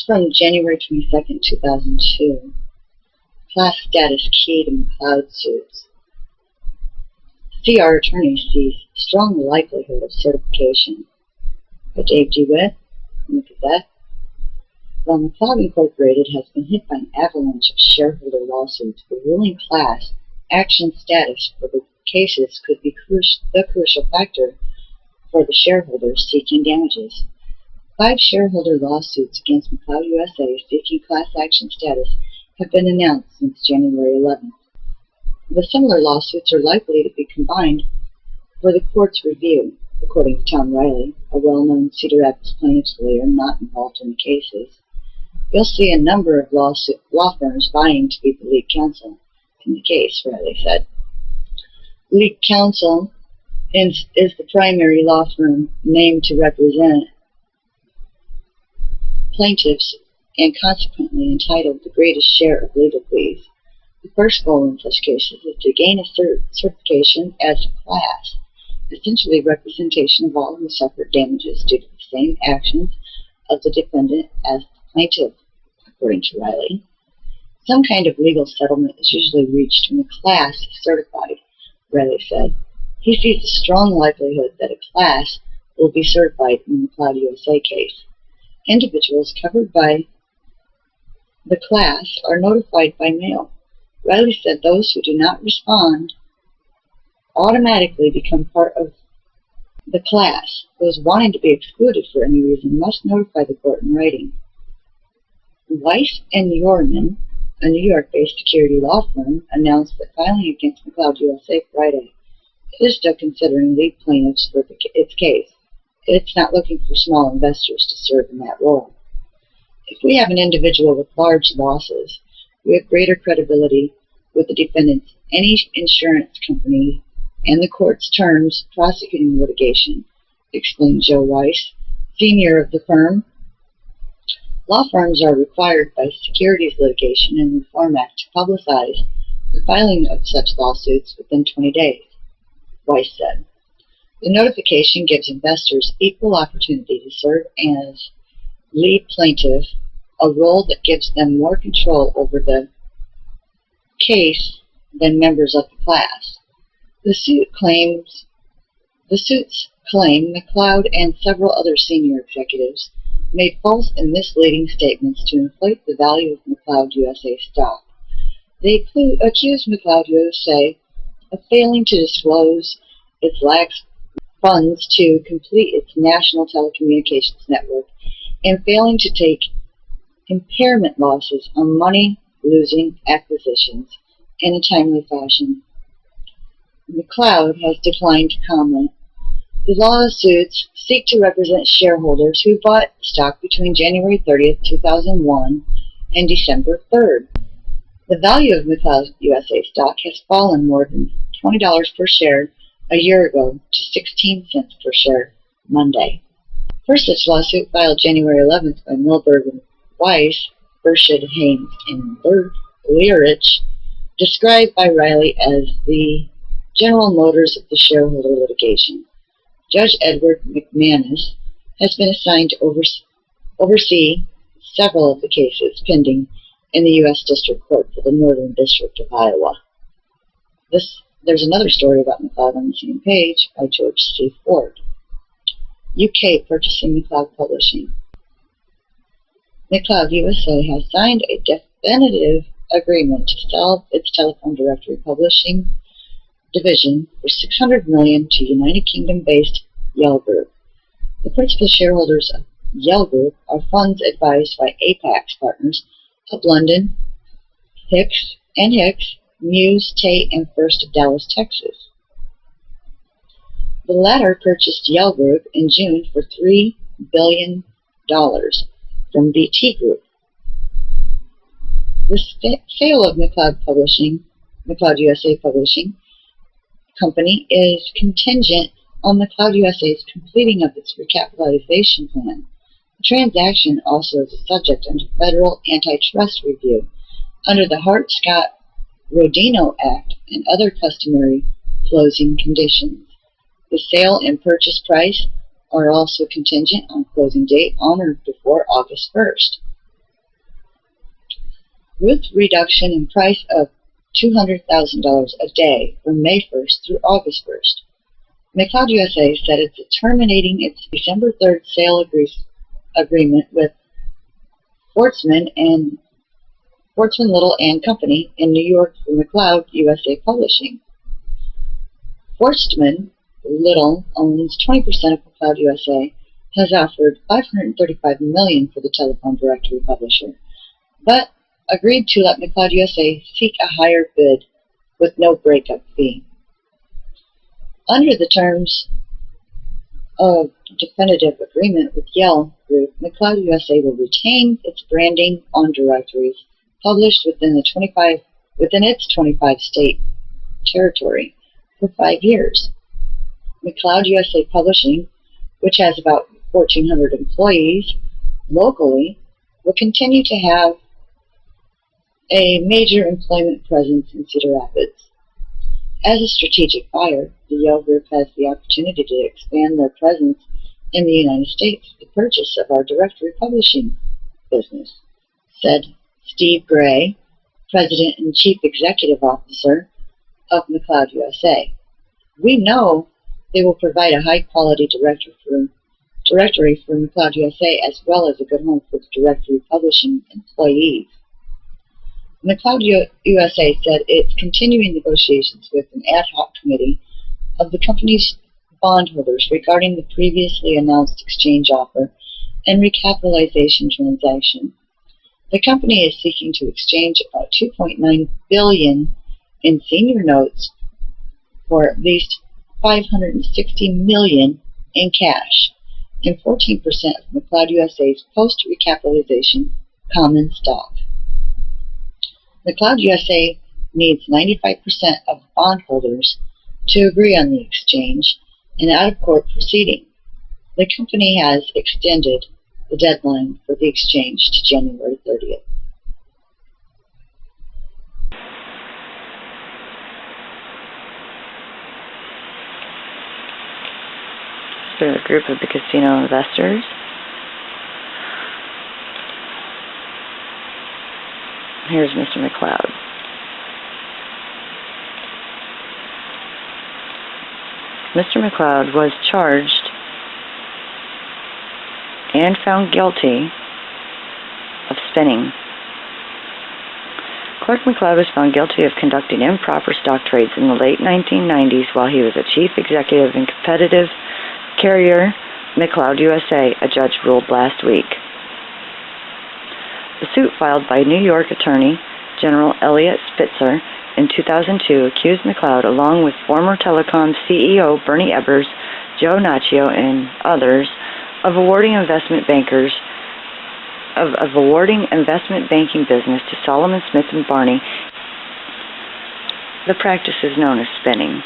It's from January 22nd, 2002. Class status key to McLeod suits. CR attorney sees strong likelihood of certification. By Dave DeWitt. Look at that. While McLeod Incorporated has been hit by an avalanche of shareholder lawsuits, the ruling class action status for the cases could be the crucial factor for the shareholders seeking damages. 5 shareholder lawsuits against McLeod USA seeking class action status have been announced since January 11th. The similar lawsuits are likely to be combined for the court's review, according to Tom Riley, a well-known Cedar Rapids plaintiff's lawyer not involved in the cases. You'll see a number of law firms vying to be the lead counsel in the case, Riley said. Lead counsel is the primary law firm named to represent plaintiffs and consequently entitled to the greatest share of legal fees. The first goal in such cases is to gain a certification as a class, essentially representation of all who suffered damages due to the same actions of the defendant as the plaintiff, according to Riley. Some kind of legal settlement is usually reached when a class is certified, Riley said. He sees a strong likelihood that a class will be certified in the McLeod USA case. Individuals covered by the class are notified by mail. Riley said those who do not respond automatically become part of the class. Those wanting to be excluded for any reason must notify the court in writing. Weiss and Yorman, a New York-based security law firm, announced that filing against McLeod USA Friday. It is still considering lead plaintiffs for its case. It's not looking for small investors to serve in that role. If we have an individual with large losses, we have greater credibility with the defendants, any insurance company, and the court's terms prosecuting litigation, explained Joe Weiss, senior of the firm. Law firms are required by Securities Litigation and Reform Act to publicize the filing of such lawsuits within 20 days, Weiss said. The notification gives investors equal opportunity to serve as lead plaintiff, a role that gives them more control over the case than members of the class. The suits claim McLeod and several other senior executives made false and misleading statements to inflate the value of McLeod USA stock. They accused McLeod USA of failing to disclose its lax funds to complete its national telecommunications network and failing to take impairment losses on money-losing acquisitions in a timely fashion. McLeod has declined to comment. The lawsuits seek to represent shareholders who bought stock between January 30th, 2001 and December 3rd. The value of McLeod USA stock has fallen more than $20 per share a year ago to 16 cents per share Monday. First such lawsuit filed January 11th by Milberg and Weiss, Burschett, Haynes, and Learich, described by Riley as the General Motors of the shareholder litigation. Judge Edward McManus has been assigned to oversee several of the cases pending in the U.S. District Court for the Northern District of Iowa. There's another story about McLeod on the same page by George C. Ford. UK purchasing McLeod Publishing. McLeod USA has signed a definitive agreement to sell its telephone directory publishing division for $600 million to United Kingdom-based Yell Group. The principal shareholders of Yell Group are funds advised by Apax Partners of London, Hicks, Muse, Tate, and First of Dallas, Texas. The latter purchased Yell Group in June for $3 billion from BT Group. The sale of McLeod USA Publishing Company is contingent on McLeod USA's completing of its recapitalization plan. The transaction also is a subject under federal antitrust review under the Hart-Scott-Rodino Act and other customary closing conditions. The sale and purchase price are also contingent on closing date on or before August 1st. with reduction in price of $200,000 a day from May 1st through August 1st. McLeod USA said it's terminating its December 3rd sale agreement with Fortsman Little and Company in New York for McLeod USA Publishing. Fortsman Little owns 20% of McLeod USA, has offered $535 million for the telephone directory publisher, but agreed to let McLeod USA seek a higher bid with no breakup fee. Under the terms of definitive agreement with Yale Group, McLeod USA will retain its branding on directories published within its 25-state territory for 5 years. McLeod USA Publishing, which has about 1,400 employees locally, will continue to have a major employment presence in Cedar Rapids. As a strategic buyer, the Yale Group has the opportunity to expand their presence in the United States with the purchase of our directory publishing business, said Steve Gray, President and Chief Executive Officer of McLeod USA. We know they will provide a high-quality directory for McLeod USA as well as a good home for the directory publishing employees. McLeod USA said it's continuing negotiations with an ad hoc committee of the company's bondholders regarding the previously announced exchange offer and recapitalization transaction. The company is seeking to exchange about $2.9 billion in senior notes for at least $560 million in cash and 14% of McLeod USA's post-recapitalization common stock. McLeod USA needs 95% of bondholders to agree on the exchange in out-of-court proceeding. The company has extended the deadline for the exchange to January 30th. So a group of the CasiNO investors. Here's Mr. McLeod. Mr. McLeod was charged and found guilty of spinning. Clark McLeod was found guilty of conducting improper stock trades in the late 1990s while he was a chief executive in competitive carrier McLeod USA, a judge ruled last week. The suit filed by New York Attorney General Elliot Spitzer in 2002 accused McLeod, along with former telecom CEO Bernie Ebbers, Joe Naccio, and others, of awarding investment banking business to Solomon Smith and Barney. The practice is known as spinning.